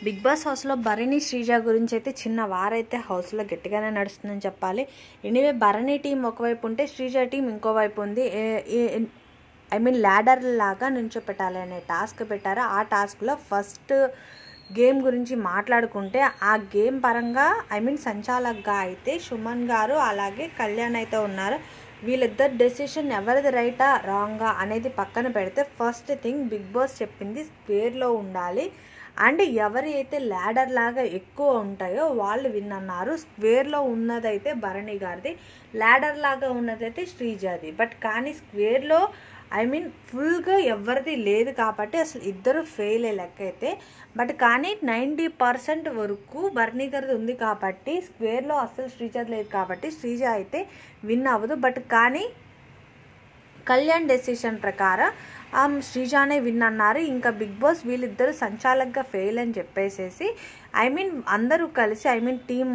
Big boss హౌస్లో భరణి శ్రీజ గురించి అయితే చిన్న వారైతే హౌస్లో గట్టిగానే నడుస్తుందని చెప్పాలి. ఎనీవే భరణి టీం ఒకవైపు ఉంటే శ్రీజ టీం ఇంకోవైపు ఉంది. ల్యాడర్ లాగా నించోపెట్టాలి అనే టాస్క్ పెట్టారు. ఆ టాస్క్లో ఫస్ట్ గేమ్ గురించి మాట్లాడుకుంటే ఆ గేమ్ పరంగా సంచాలకుగా అయితే సుమన్ గారు అలాగే కళ్యాణ్ అయితే ఉన్నారు. వీళ్ళిద్దరు డెసిషన్ ఎవరిది రైటా రాంగా అనేది పక్కన పెడితే ఫస్ట్ థింగ్ బిగ్ బాస్ చెప్పింది స్క్వేర్లో ఉండాలి అండ్ ఎవరి అయితే ల్యాడర్ లాగా ఎక్కువ ఉంటాయో వాళ్ళు విన్ అన్నారు. స్క్వేర్లో ఉన్నదైతే భరణి గారిది, ల్యాడర్ లాగా ఉన్నదైతే శ్రీజాది. బట్ కానీ స్క్వేర్లో ఫుల్గా ఎవరిది లేదు కాబట్టి అసలు ఇద్దరు ఫెయిల్ అయ్యే లెక్క అయితే. బట్ కానీ 90% వరకు భరణి గారిది ఉంది కాబట్టి స్క్వేర్లో అసలు శ్రీజాది లేదు కాబట్టి శ్రీజ అయితే విన్ అవ్వదు. బట్ కానీ కళ్యాణ్ డెసిషన్ ప్రకారం శ్రీజానే విన్ అన్నారు. ఇంకా బిగ్ బాస్ వీళ్ళిద్దరు సంచాలకుగా ఫెయిల్ అని చెప్పేసేసి అందరూ కలిసి టీమ్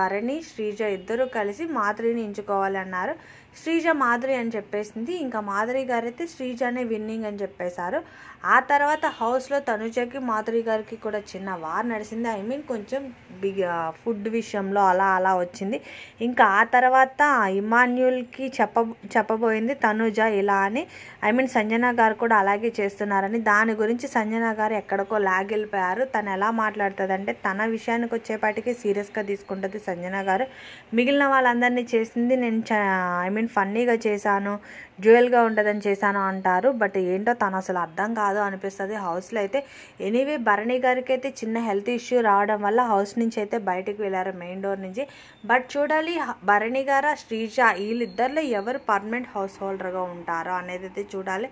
భరణి శ్రీజ ఇద్దరు కలిసి మాధురిని ఎంచుకోవాలి అన్నారు. శ్రీజ మాధురి అని చెప్పేసింది. ఇంకా మాధురి గారు అయితే శ్రీజానే విన్నింగ్ అని చెప్పేశారు. ఆ తర్వాత హౌస్లో తనుజకి మాధురి గారికి కూడా చిన్న వార్ నడిచింది. కొంచెం ఫుడ్ విషయంలో అలా వచ్చింది. ఇంకా ఆ తర్వాత ఇమాన్యుల్కి చెప్పబోయింది తనుజ ఇలా అని. సంజన గారు కూడా అలాగే చేస్తున్నారని. దాని గురించి సంజన గారు ఎక్కడికో లాగిలిపోయారు. తను ఎలా మాట్లాడుతుందంటే తన విషయానికి వచ్చేపాటికి సీరియస్గా తీసుకుంటుంది సంజన గారు. మిగిలిన వాళ్ళందరినీ చేసింది నేను ఫన్నీగా చేశాను, డ్యూయల్గా ఉంటుందని చేశాను అంటారు. బట్ ఏంటో తను అసలు అర్థం కాదు అనిపిస్తుంది హౌస్లో అయితే. ఎనీవే భరణి గారికి అయితే చిన్న హెల్త్ ఇష్యూ రావడం వల్ల హౌస్ నుంచి అయితే బయటకు వెళ్ళారు, మెయిన్ డోర్ నుంచి. బట్ చూడాలి భరణి గారు శ్రీజ వీళ్ళిద్దరిలో ఎవరు పర్మనెంట్ హౌస్ హోల్డర్గా ఉంటారో అనేది అయితే చూడాలి.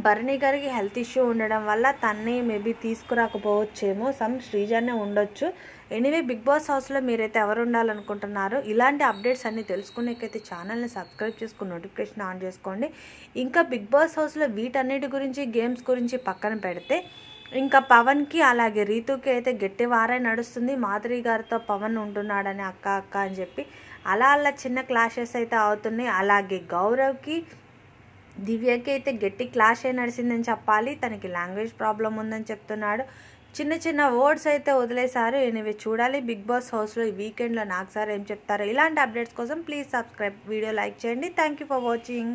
భరణి గారికి హెల్త్ ఇష్యూ ఉండడం వల్ల తన్ని మేబీ తీసుకురాకపోవచ్చేమో, శ్రీజానే ఉండొచ్చు. ఎనీవే బిగ్ బాస్ హౌస్లో మీరైతే ఎవరు ఉండాలనుకుంటున్నారు? ఇలాంటి అప్డేట్స్ అన్నీ తెలుసుకునేకైతే ఛానల్ని సబ్స్క్రైబ్ చేసుకుని నోటిఫికేషన్ ఆన్ చేసుకోండి. ఇంకా బిగ్ బాస్ హౌస్లో వీటన్నిటి గురించి గేమ్స్ గురించి పక్కన పెడితే ఇంకా పవన్కి అలాగే రీతుకి అయితే గట్టి వారే నడుస్తుంది. మాధురి గారితో పవన్ ఉంటున్నాడని అక్క అని చెప్పి అలా చిన్న క్లాషెస్ అయితే అవుతున్నాయి. అలాగే గౌరవ్కి దివ్యకి అయితే గట్టి క్లాష్ అయి నడిచిందని చెప్పాలి. తనకి లాంగ్వేజ్ ప్రాబ్లం ఉందని చెప్తున్నాడు. చిన్న వర్డ్స్ అయితే వదిలేశారు. ఎనివే చూడాలి బిగ్ బాస్ హౌస్లో ఈ వీకెండ్లో నాకు సార్ ఏం చెప్తారో. ఇలాంటి అప్డేట్స్ కోసం ప్లీజ్ సబ్స్క్రైబ్, వీడియో లైక్ చేయండి. Thank you for watching.